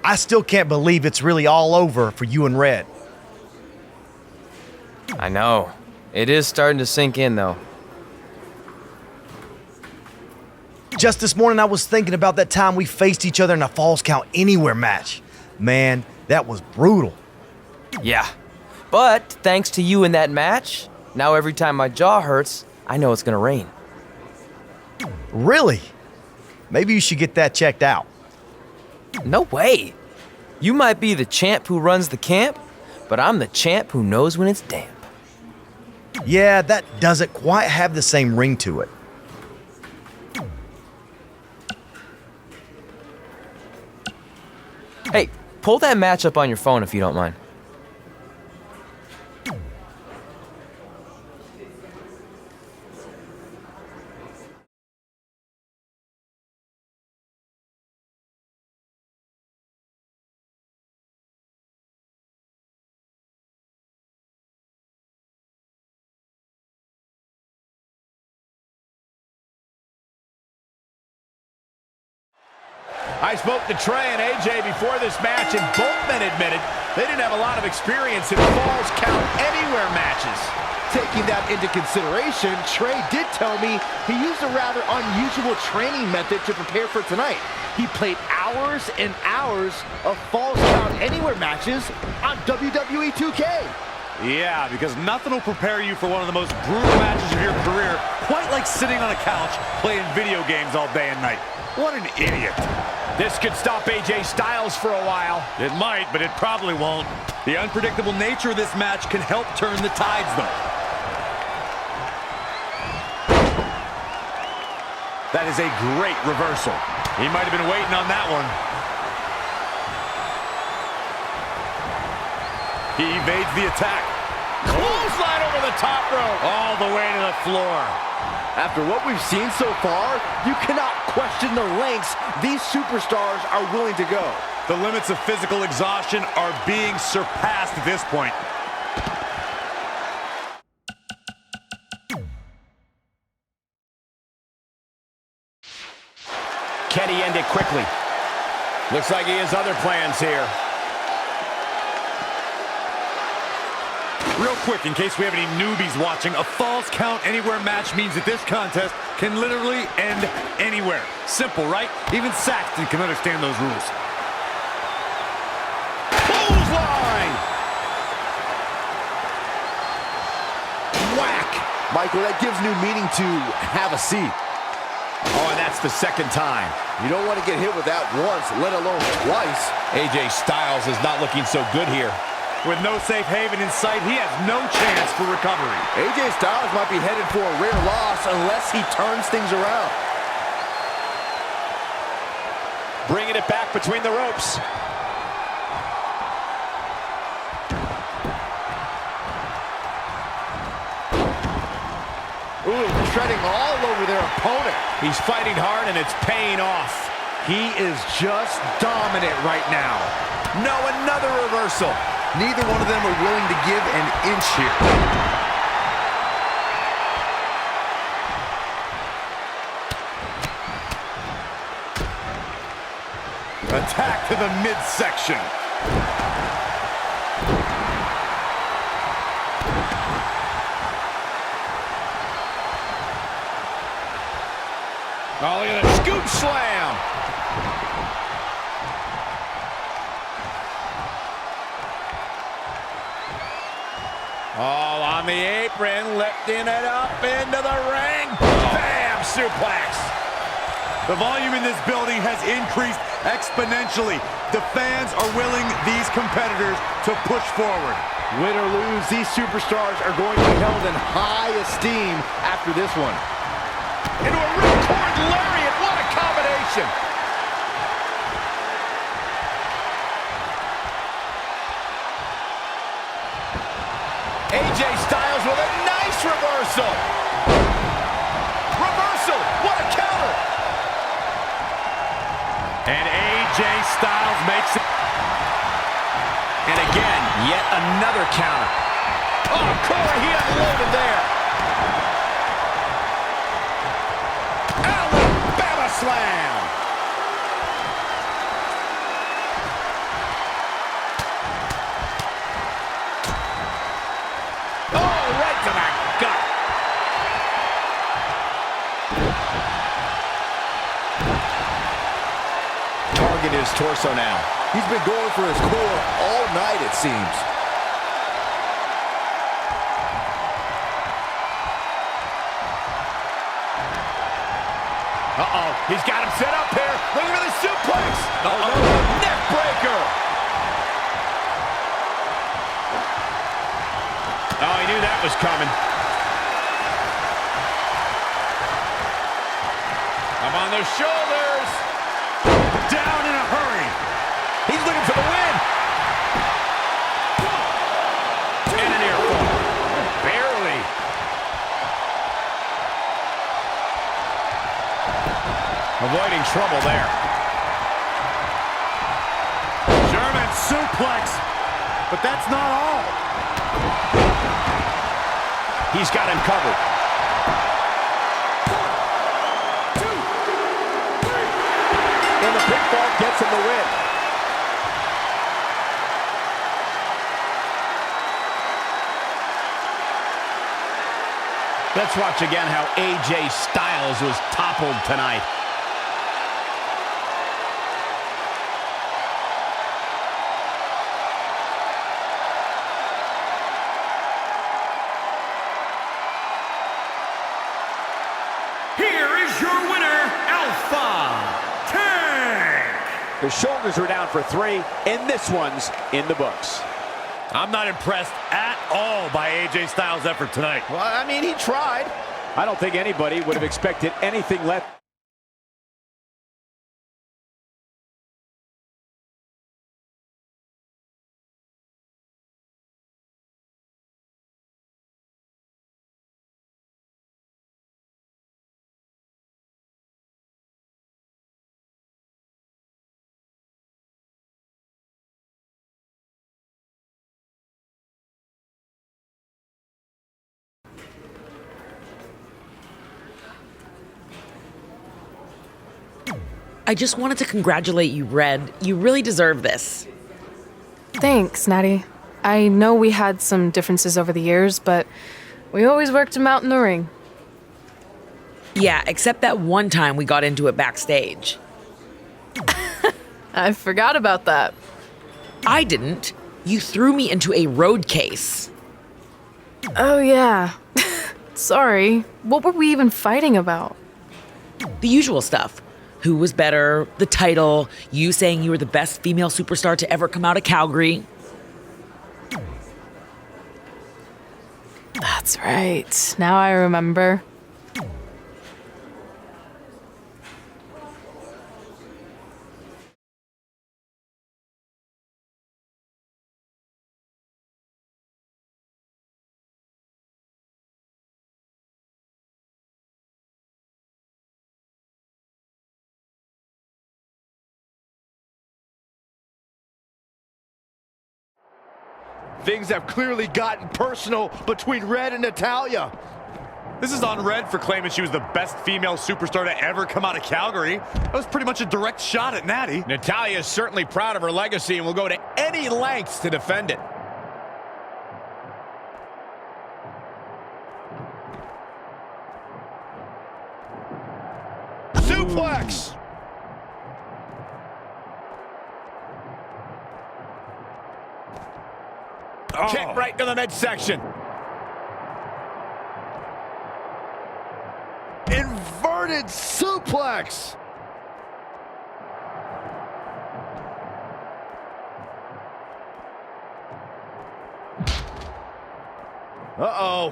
I still can't believe it's really all over for you and Red. I know. It is starting to sink in, though. Just this morning, I was thinking about that time we faced each other in a Falls Count Anywhere match. Man, that was brutal. Yeah. But thanks to you in that match, now every time my jaw hurts, I know it's gonna rain. Really? Maybe you should get that checked out. No way. You might be the champ who runs the camp, but I'm the champ who knows when it's damp. Yeah, that doesn't quite have the same ring to it. Hey, pull that match up on your phone if you don't mind. I spoke to Trey and AJ before this match, and both men admitted they didn't have a lot of experience in Falls Count Anywhere matches. Taking that into consideration, Trey did tell me he used a rather unusual training method to prepare for tonight. He played hours and hours of Falls Count Anywhere matches on WWE 2K. Yeah, because nothing will prepare you for one of the most brutal matches of your career, quite like sitting on a couch playing video games all day and night. What an idiot. This could stop AJ Styles for a while. It might, but it probably won't. The unpredictable nature of this match can help turn the tides, though. That is a great reversal. He might have been waiting on that one. He evades the attack. Clothesline over the top rope. All the way to the floor. After what we've seen so far, you cannot question the lengths these superstars are willing to go. The limits of physical exhaustion are being surpassed at this point. Can he end it quickly? Looks like he has other plans here. Real quick, in case we have any newbies watching, a Falls Count Anywhere match means that this contest can literally end anywhere. Simple, right? Even Saxton can understand those rules. Clothesline! Whack! Michael, that gives new meaning to have a seat. Oh, and that's the second time. You don't want to get hit with that once, let alone twice. AJ Styles is not looking so good here. With no safe haven in sight, he has no chance for recovery. AJ Styles might be headed for a rare loss unless he turns things around. Bringing it back between the ropes. Ooh, treading all over their opponent. He's fighting hard, and it's paying off. He is just dominant right now. No, another reversal. Neither one of them are willing to give an inch here. Attack to the midsection. Oh, look at that scoop slam. Oh, on the apron, lifting it up into the ring. Bam! Suplex. The volume in this building has increased exponentially. The fans are willing these competitors to push forward. Win or lose, these superstars are going to be held in high esteem after this one. Into a ripcord lariat. What a combination. AJ Styles with a nice reversal. Reversal. What a counter. And AJ Styles makes it. And again, yet another counter. Oh, Corey, he unloaded there. Alabama slam. Oh, right to the gut. Target his torso now. He's been going for his core all night, it seems. Uh-oh, he's got him set up here. Looking for the suplex. Uh-oh, neck breaker. Oh, he knew that was coming. Up on the shoulders. Down in a hurry. He's looking for the win. And an ear fall. Barely. Avoiding trouble there. German suplex. But that's not all. He's got him covered. 1, 2, 3. And the pinfall gets him the win. Let's watch again how AJ Styles was toppled tonight. Here is your winner, Alpha Tank. The shoulders are down for 3, and this one's in the books. I'm not impressed at all by AJ Styles' effort tonight. Well, I mean, he tried. I don't think anybody would have expected anything less. I just wanted to congratulate you, Red. You really deserve this. Thanks, Natty. I know we had some differences over the years, but we always worked them out in the ring. Yeah, except that one time we got into it backstage. I forgot about that. I didn't. You threw me into a road case. Oh, yeah. Sorry. What were we even fighting about? The usual stuff. Who was better, the title, you saying you were the best female superstar to ever come out of Calgary. That's right. Now I remember. Things have clearly gotten personal between Red and Natalya. This is on Red for claiming she was the best female superstar to ever come out of Calgary. That was pretty much a direct shot at Natty. Natalya is certainly proud of her legacy and will go to any lengths to defend it. Suplex! Oh. Kick right to the midsection. Inverted suplex. Uh-oh.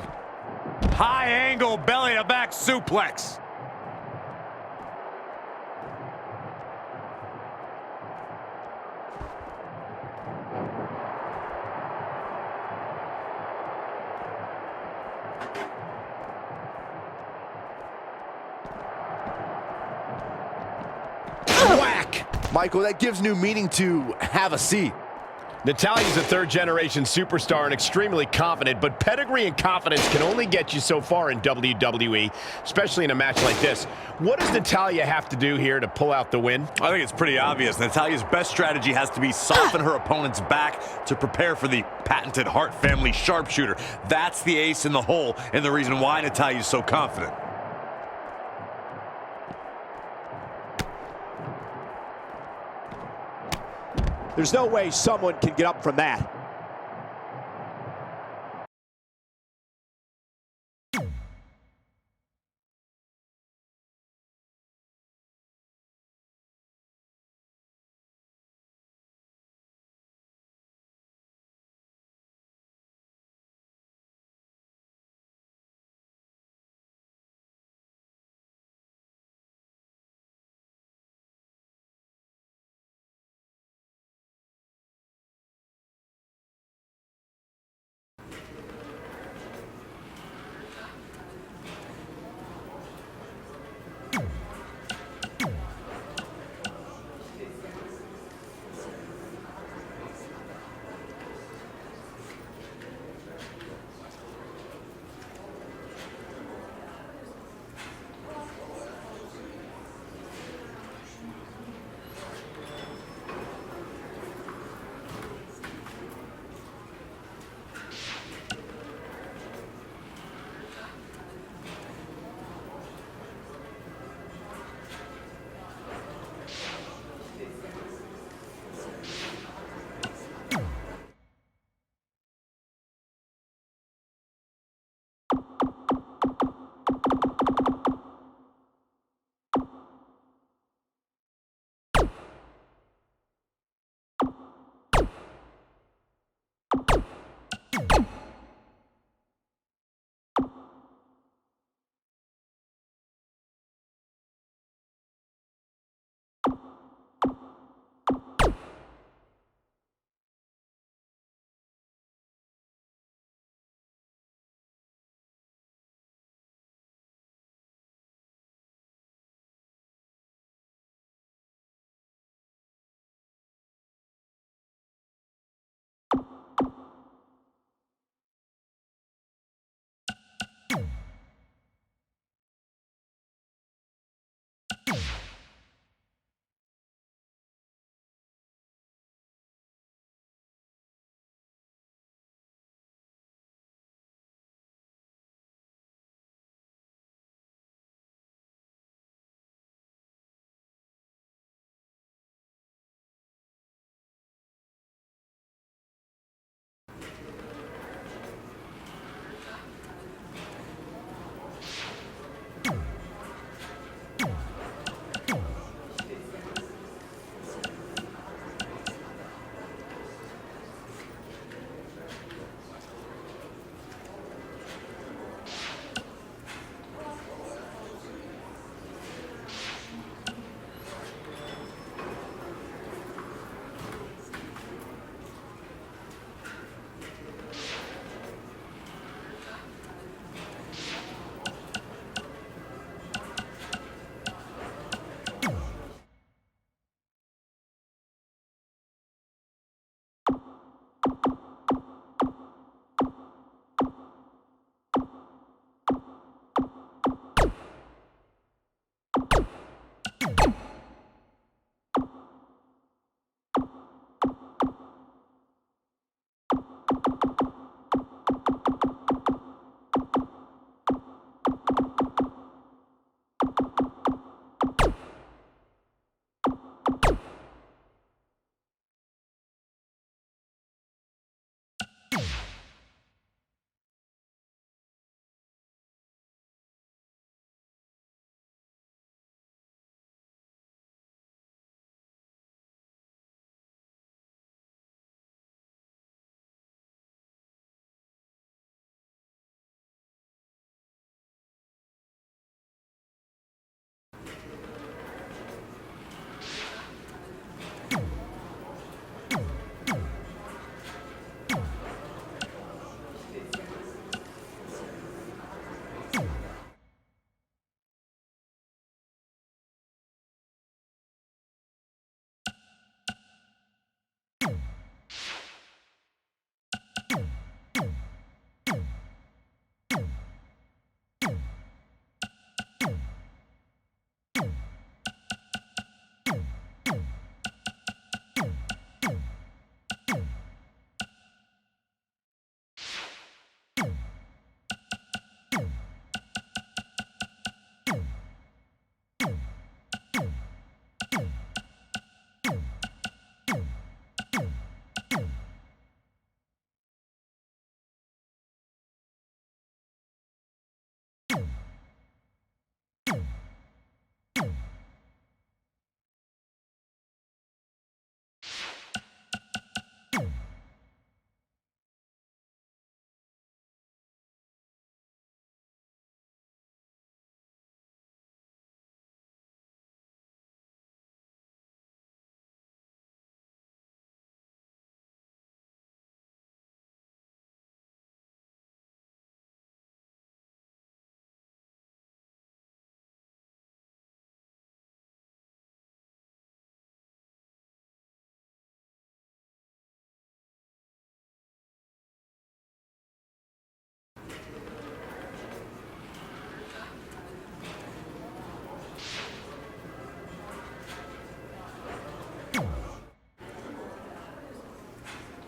High angle belly to back suplex. Whack! Michael, that gives new meaning to have a seat. Natalia's a third-generation superstar and extremely confident, but pedigree and confidence can only get you so far in WWE, especially in a match like this. What does Natalya have to do here to pull out the win? I think it's pretty obvious. Natalia's best strategy has to be soften her opponent's back to prepare for the patented Hart family sharpshooter. That's the ace in the hole and the reason why Natalya's so confident. There's no way someone can get up from that.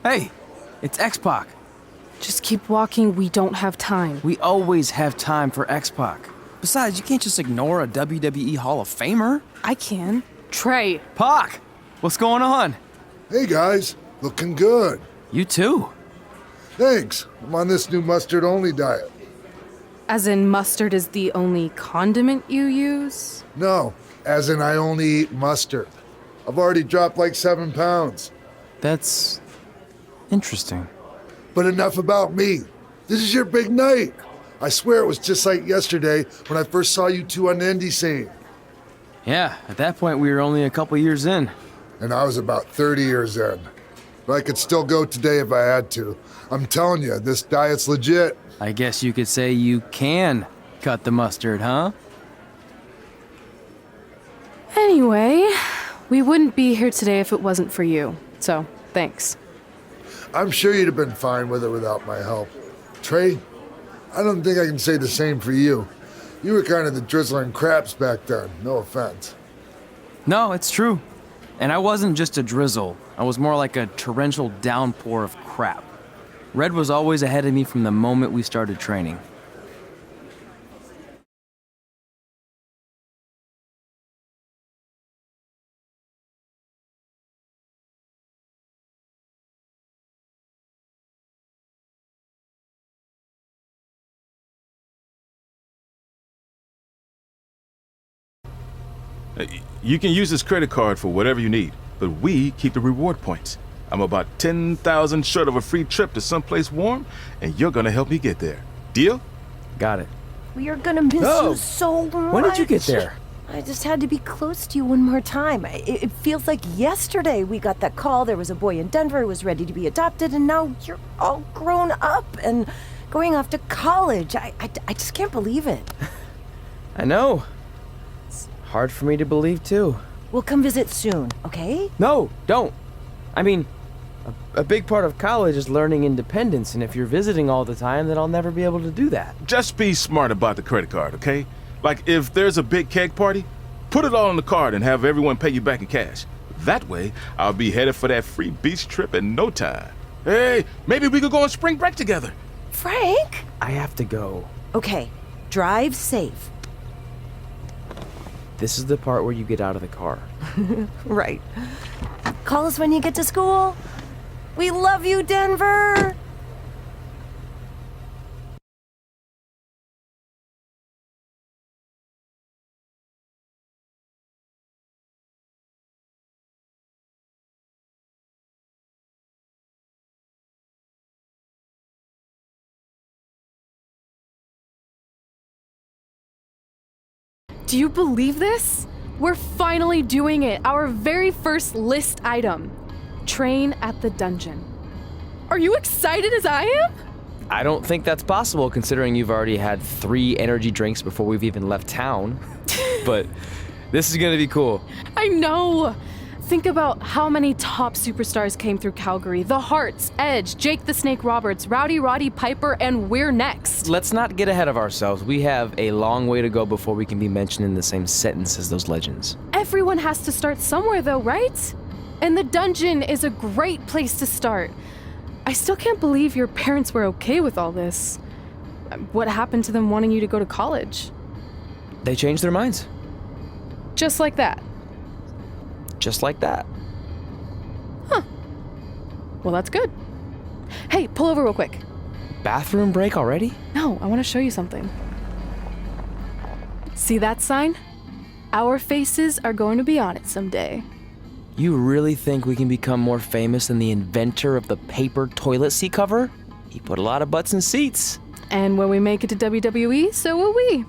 Hey, it's X-Pac. Just keep walking. We don't have time. We always have time for X-Pac. Besides, you can't just ignore a WWE Hall of Famer. I can. Trey. Pac, what's going on? Hey guys, looking good. You too. Thanks. I'm on this new mustard-only diet. As in, mustard is the only condiment you use? No, as in I only eat mustard. I've already dropped like 7 pounds. That's interesting. But enough about me. This is your big night. I swear it was just like yesterday when I first saw you two on the indie scene. Yeah, at that point we were only a couple years in. And I was about 30 years in. But I could still go today if I had to. I'm telling you, this diet's legit. I guess you could say you can cut the mustard, huh? Anyway, we wouldn't be here today if it wasn't for you. So, thanks. I'm sure you'd have been fine with it without my help. Trey, I don't think I can say the same for you. You were kind of the drizzling craps back then, no offense. No, it's true. And I wasn't just a drizzle. I was more like a torrential downpour of crap. Red was always ahead of me from the moment we started training. You can use this credit card for whatever you need, but we keep the reward points. I'm about 10,000 short of a free trip to someplace warm, and you're gonna help me get there. Deal? Got it. We are gonna miss you so much. When did you get there? I just had to be close to you one more time. It feels like yesterday we got that call. There was a boy in Denver who was ready to be adopted, and now you're all grown up and going off to college. I just can't believe it. I know. It's hard for me to believe, too. We'll come visit soon, okay? No, don't. I mean, a big part of college is learning independence, and if you're visiting all the time, then I'll never be able to do that. Just be smart about the credit card, okay? Like, if there's a big keg party, put it all on the card and have everyone pay you back in cash. That way, I'll be headed for that free beach trip in no time. Hey, maybe we could go on spring break together. Frank? I have to go. Okay, drive safe. This is the part where you get out of the car. Right. Call us when you get to school. We love you, Denver! Do you believe this? We're finally doing it. Our very first list item. Train at the dungeon. Are you excited as I am? I don't think that's possible considering you've already had 3 energy drinks before we've even left town. But this is gonna be cool. I know. Think about how many top superstars came through Calgary. The Hearts, Edge, Jake the Snake Roberts, Rowdy Roddy Piper, and we're next. Let's not get ahead of ourselves. We have a long way to go before we can be mentioned in the same sentence as those legends. Everyone has to start somewhere though, right? And the dungeon is a great place to start. I still can't believe your parents were okay with all this. What happened to them wanting you to go to college? They changed their minds. Just like that. Just like that. Huh. Well, that's good. Hey, pull over real quick. Bathroom break already? No, I want to show you something. See that sign? Our faces are going to be on it someday. You really think we can become more famous than the inventor of the paper toilet seat cover? He put a lot of butts in seats. And when we make it to WWE, so will we.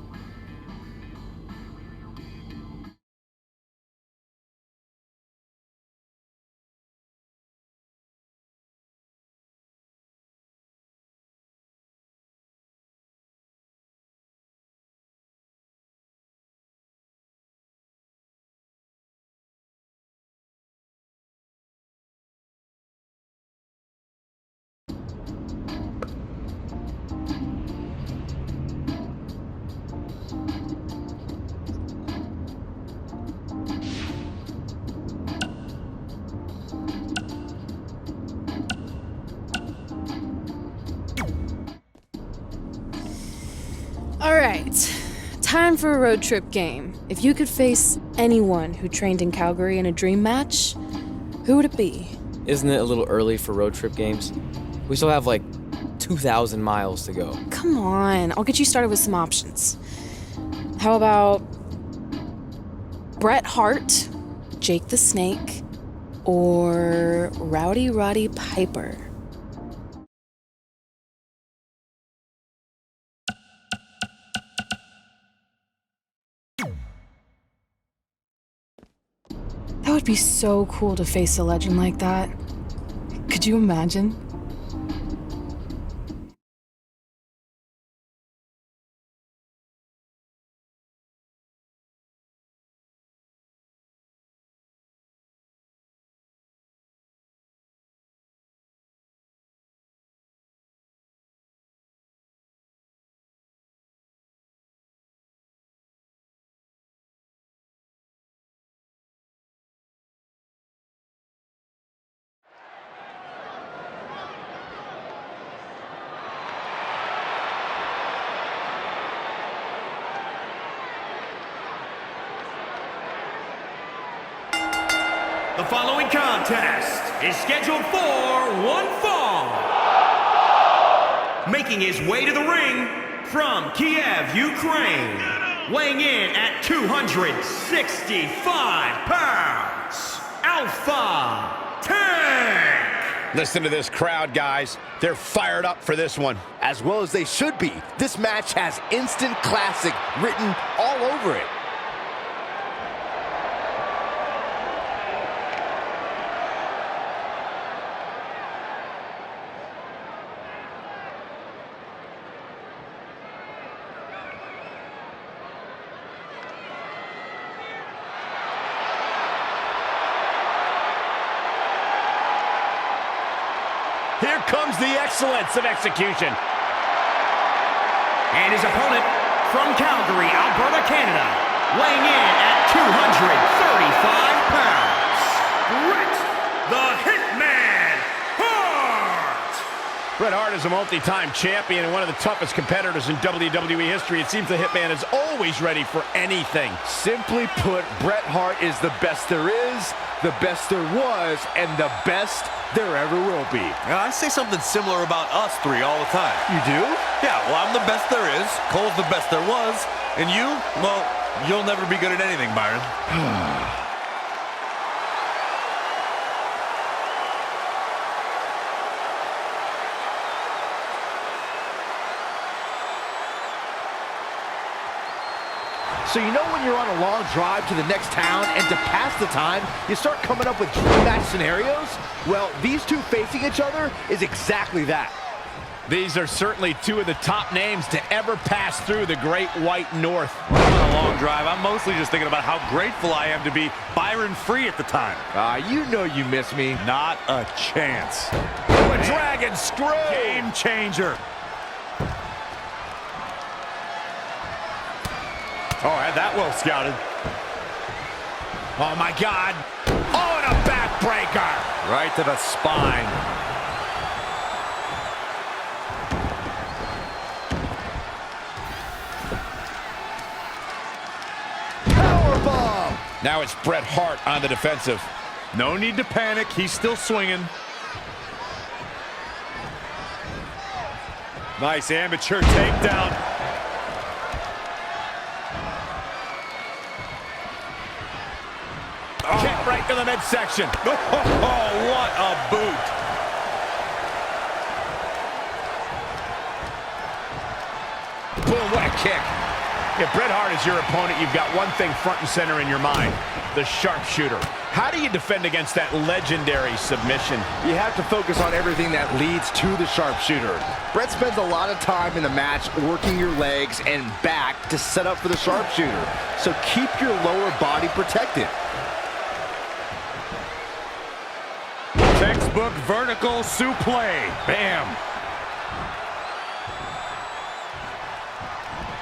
All right, time for a road trip game. If you could face anyone who trained in Calgary in a dream match, who would it be? Isn't it a little early for road trip games? We still have like 2,000 miles to go. Come on, I'll get you started with some options. How about Bret Hart, Jake the Snake, or Rowdy Roddy Piper? That would be so cool to face a legend like that. Could you imagine? The following contest is scheduled for one fall. Making his way to the ring from Kiev, Ukraine, weighing in at 265 pounds, Alpha Tank! Listen to this crowd, guys. They're fired up for this one. As well as they should be. This match has instant classic written all over it. Here comes the excellence of execution. And his opponent from Calgary, Alberta, Canada, weighing in at 235 pounds, Bret the Hitman Hart! Bret Hart is a multi-time champion and one of the toughest competitors in WWE history. It seems the Hitman is always ready for anything. Simply put, Bret Hart is the best there is, the best there was, and the best there ever will be. I say something similar about us three all the time. You do? Yeah, well, I'm the best there is, Cole's the best there was, and you, well, you'll never be good at anything, Byron. So you know when you're on a long drive to the next town and to pass the time, you start coming up with dream match scenarios? Well, these two facing each other is exactly that. These are certainly two of the top names to ever pass through the Great White North. On a long drive, I'm mostly just thinking about how grateful I am to be Byron free at the time. You know you miss me. Not a chance. A dragon screw! Game changer. Oh, had that well scouted. Oh, my God. Oh, and a backbreaker. Right to the spine. Powerbomb! Now it's Bret Hart on the defensive. No need to panic. He's still swinging. Nice amateur takedown. Kick right to the midsection. Oh, what a boot. Boom, what a kick. If Bret Hart is your opponent, you've got one thing front and center in your mind, the sharpshooter. How do you defend against that legendary submission? You have to focus on everything that leads to the sharpshooter. Bret spends a lot of time in the match working your legs and back to set up for the sharpshooter. So keep your lower body protected. Textbook vertical suplex. Bam.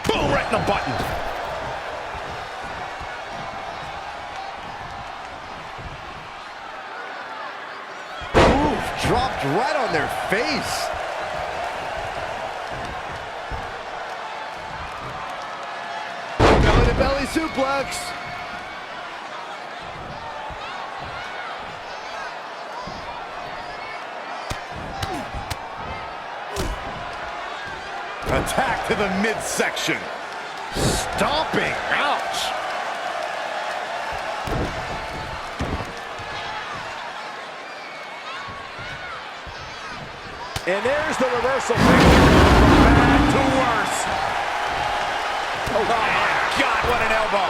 Boom, right in the button. Oof, dropped right on their face. belly suplex. Attack to the midsection. Stomping. Ouch. And there's the reversal. Bad to worse. Oh my God, what an elbow.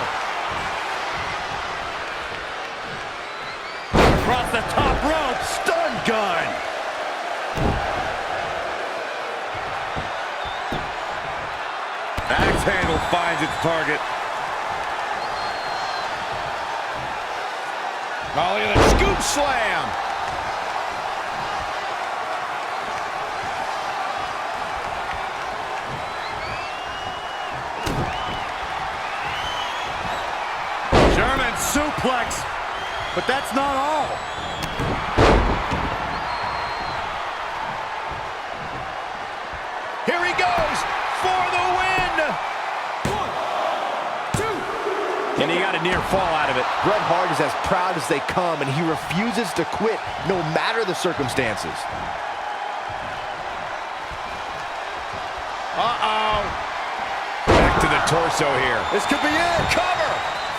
Across the top rope. Stun gun. Axe handle finds its target. Oh, look at the scoop slam. German suplex. But that's not all. Here he goes for the win. 1, 2. And he got a near fall out of it. Bret Hart is as proud as they come, and he refuses to quit no matter the circumstances. Uh-oh. Back to the torso here. This could be it. Cover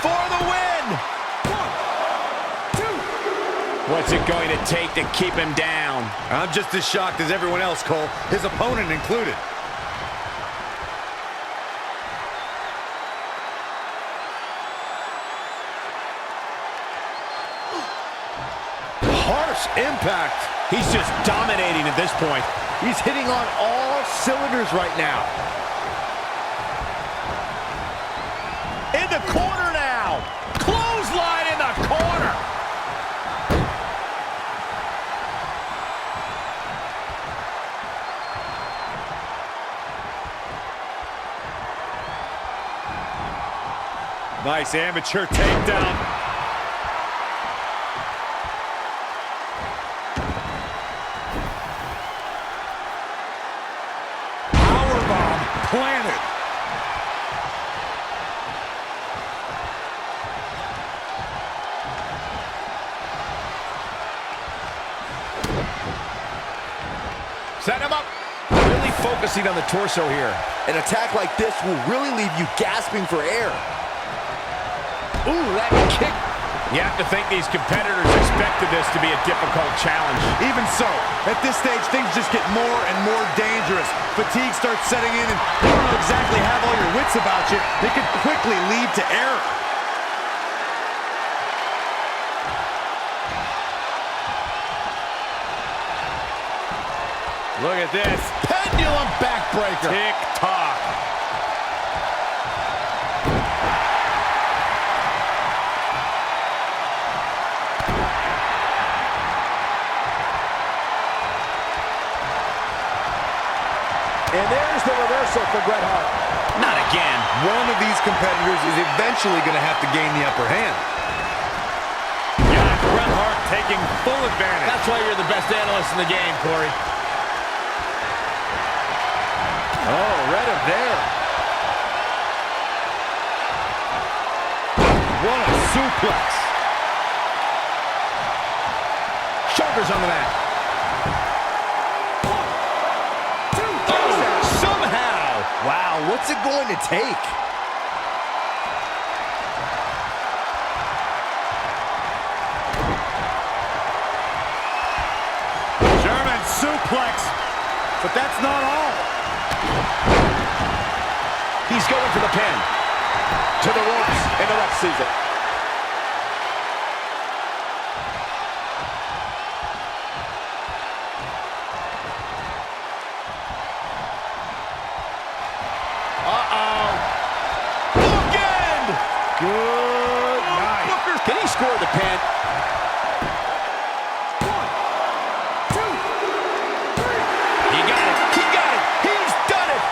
for the win. 1, 2. What's it going to take to keep him down? I'm just as shocked as everyone else, Cole, his opponent included. Harsh impact. He's just dominating at this point. He's hitting on all cylinders right now. In the corner now. Clothesline in the corner. Nice amateur takedown. Powerbomb planted. Set him up. Really focusing on the torso here. An attack like this will really leave you gasping for air. Ooh, that kick. You have to think these competitors expected this to be a difficult challenge. Even so, at this stage, things just get more and more dangerous. Fatigue starts setting in, and you don't know exactly have all your wits about you. It could quickly lead to error. Look at this. Pendulum backbreaker. Tick-tock. And there's the reversal for Bret Hart. Not again. One of these competitors is eventually going to have to gain the upper hand. Yeah, Bret Hart taking full advantage. That's why you're the best analyst in the game, Corey. Oh, read him there. What a suplex. Shoulders on the mat. 1, 2, 3. Oh, somehow. Wow, what's it going to take? German suplex. But that's not all. He's going for the pin. To the ropes, and the ref sees it. Uh-oh. Bookend! Good night. Booker, can he score the pin? 1, 2, 3. He got it. He got it. He's done it.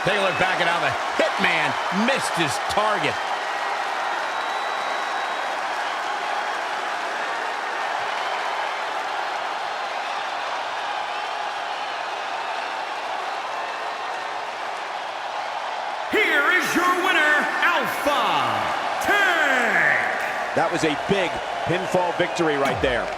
Take a look back at how the Hitman missed his target. That was a big pinfall victory right there.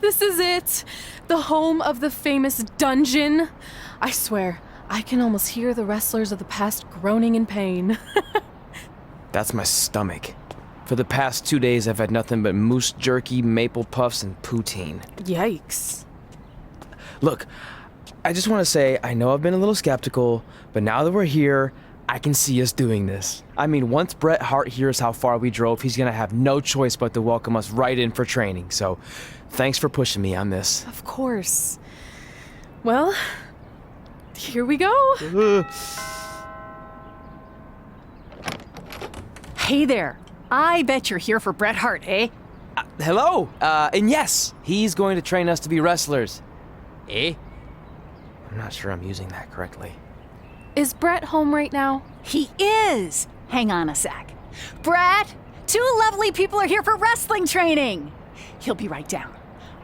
This is it. The home of the famous dungeon. I swear, I can almost hear the wrestlers of the past groaning in pain. That's my stomach. For the past 2 days, I've had nothing but moose jerky, maple puffs, and poutine. Yikes. Look, I just want to say, I know I've been a little skeptical, but now that we're here, I can see us doing this. I mean, once Bret Hart hears how far we drove, he's gonna have no choice but to welcome us right in for training. So, thanks for pushing me on this. Of course. Well, here we go. Hey there. I bet you're here for Bret Hart, eh? Hello. And yes, he's going to train us to be wrestlers. Eh? I'm not sure I'm using that correctly. Is Bret home right now? He is. Hang on a sec. Bret, 2 lovely people are here for wrestling training. He'll be right down.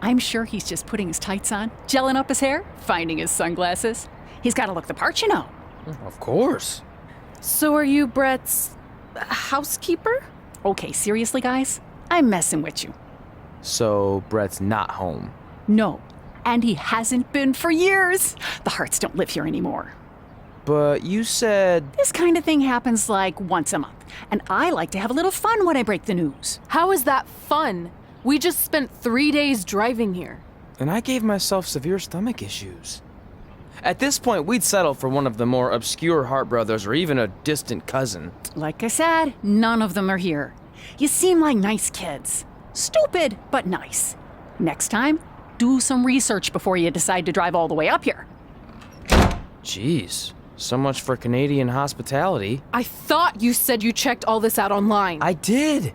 I'm sure he's just putting his tights on, gelling up his hair, finding his sunglasses. He's got to look the part, you know. Of course. So are you Bret's housekeeper? Okay, seriously, guys? I'm messing with you. So, Bret's not home. No, and he hasn't been for years. The Harts don't live here anymore. But you said... This kind of thing happens like once a month, and I like to have a little fun when I break the news. How is that fun? We just spent 3 days driving here. And I gave myself severe stomach issues. At this point, we'd settle for one of the more obscure Hart brothers or even a distant cousin. Like I said, none of them are here. You seem like nice kids. Stupid, but nice. Next time, do some research before you decide to drive all the way up here. Jeez, so much for Canadian hospitality. I thought you said you checked all this out online. I did.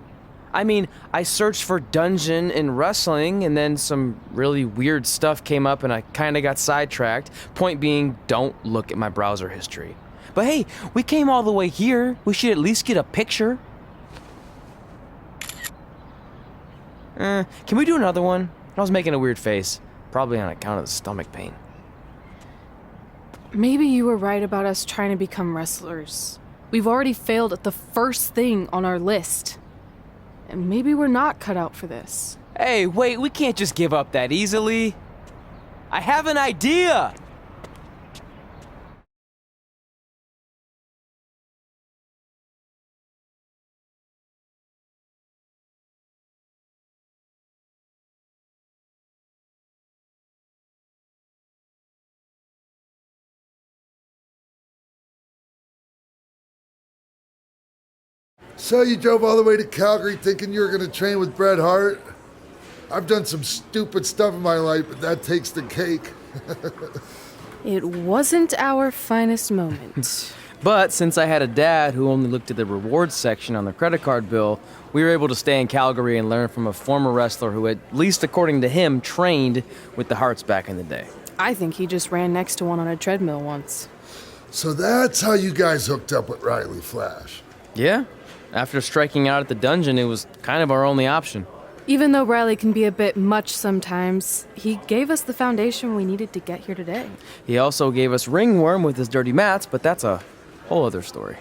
I mean, I searched for dungeon in wrestling, and then some really weird stuff came up, and I kind of got sidetracked. Point being, don't look at my browser history. But hey, we came all the way here. We should at least get a picture. Can we do another one? I was making a weird face, probably on account of the stomach pain. Maybe you were right about us trying to become wrestlers. We've already failed at the first thing on our list. And maybe we're not cut out for this. Hey, wait, we can't just give up that easily. I have an idea! So you drove all the way to Calgary thinking you were going to train with Bret Hart? I've done some stupid stuff in my life, but that takes the cake. It wasn't our finest moment. But since I had a dad who only looked at the rewards section on the credit card bill, we were able to stay in Calgary and learn from a former wrestler who, at least according to him, trained with the Harts back in the day. I think he just ran next to one on a treadmill once. So that's how you guys hooked up with Riley Flash. Yeah. After striking out at the dungeon, it was kind of our only option. Even though Riley can be a bit much sometimes, he gave us the foundation we needed to get here today. He also gave us Ringworm with his dirty mats, but that's a whole other story.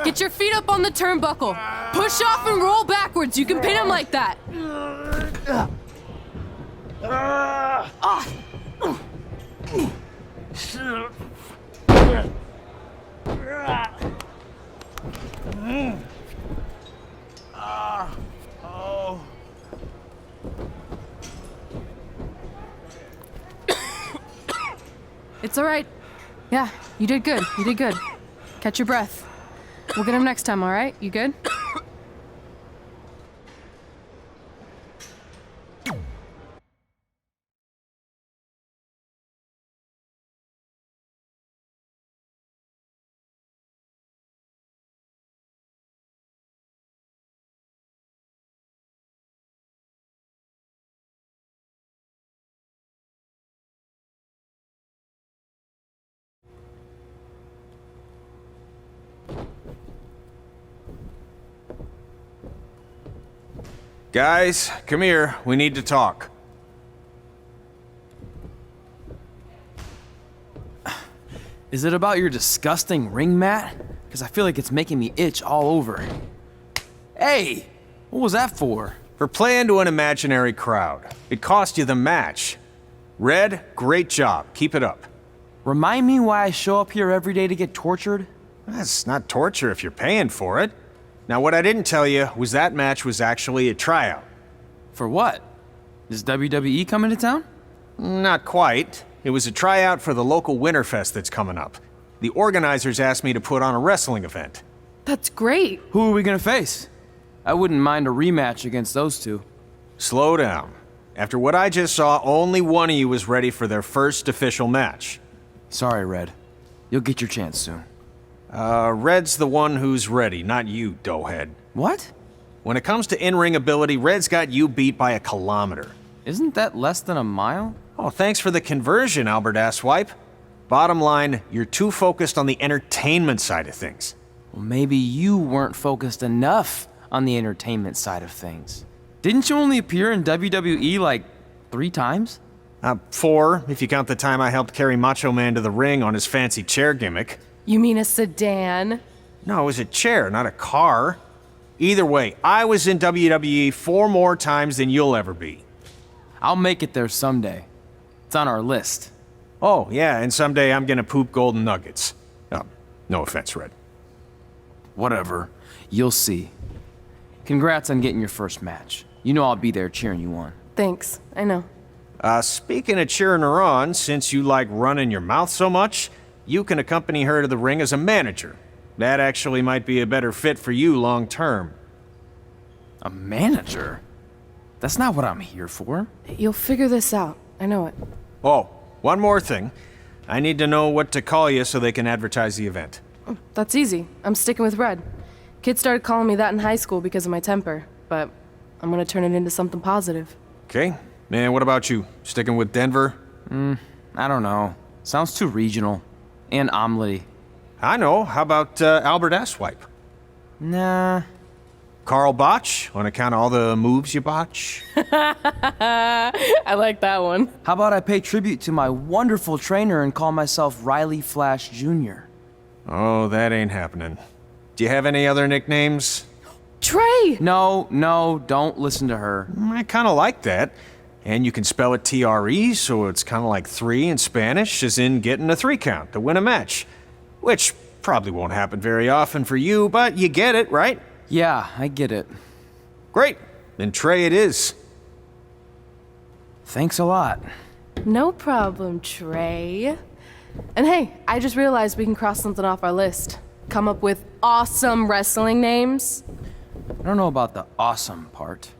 Get your feet up on the turnbuckle. Push off and roll backwards. You can pin him like that. It's all right. Yeah, you did good. You did good. Catch your breath. We'll get him next time, all right? You good? Guys, come here. We need to talk. Is it about your disgusting ring mat? Because I feel like it's making me itch all over. Hey! What was that for? For playing to an imaginary crowd. It cost you the match. Red, great job. Keep it up. Remind me why I show up here every day to get tortured? That's not torture if you're paying for it. Now, what I didn't tell you was that match was actually a tryout. For what? Is WWE coming to town? Not quite. It was a tryout for the local Winterfest that's coming up. The organizers asked me to put on a wrestling event. That's great. Who are we gonna face? I wouldn't mind a rematch against those two. Slow down. After what I just saw, only one of you was ready for their first official match. Sorry, Red. You'll get your chance soon. Red's the one who's ready, not you, doughhead. What? When it comes to in-ring ability, Red's got you beat by a kilometer. Isn't that less than a mile? Oh, thanks for the conversion, Albert Asswipe. Bottom line, you're too focused on the entertainment side of things. Well, maybe you weren't focused enough on the entertainment side of things. Didn't you only appear in WWE like 3 times? 4, if you count the time I helped carry Macho Man to the ring on his fancy chair gimmick. You mean a sedan? No, it was a chair, not a car. Either way, I was in WWE 4 more times than you'll ever be. I'll make it there someday. It's on our list. Oh, yeah, and someday I'm gonna poop golden nuggets. No offense, Red. Whatever. You'll see. Congrats on getting your first match. You know I'll be there cheering you on. Thanks. I know. Speaking of cheering her on, since you like running your mouth so much, you can accompany her to the ring as a manager. That actually might be a better fit for you long term. A manager? That's not what I'm here for. You'll figure this out. I know it. Oh, one more thing. I need to know what to call you so they can advertise the event. That's easy. I'm sticking with Red. Kids started calling me that in high school because of my temper, but I'm gonna turn it into something positive. Okay. And what about you? Sticking with Denver? I don't know. Sounds too regional. And omelette-y. I know. How about Albert Asswipe? Nah. Carl Botch, on account of all the moves you botch? I like that one. How about I pay tribute to my wonderful trainer and call myself Riley Flash Jr.? Oh, that ain't happening. Do you have any other nicknames? Trey! No, don't listen to her. I kind of like that. And you can spell it T-R-E, so it's kind of like 3 in Spanish, as in getting a 3 count to win a match. Which probably won't happen very often for you, but you get it, right? Yeah, I get it. Great. Then Trey it is. Thanks a lot. No problem, Trey. And hey, I just realized we can cross something off our list. Come up with awesome wrestling names. I don't know about the awesome part.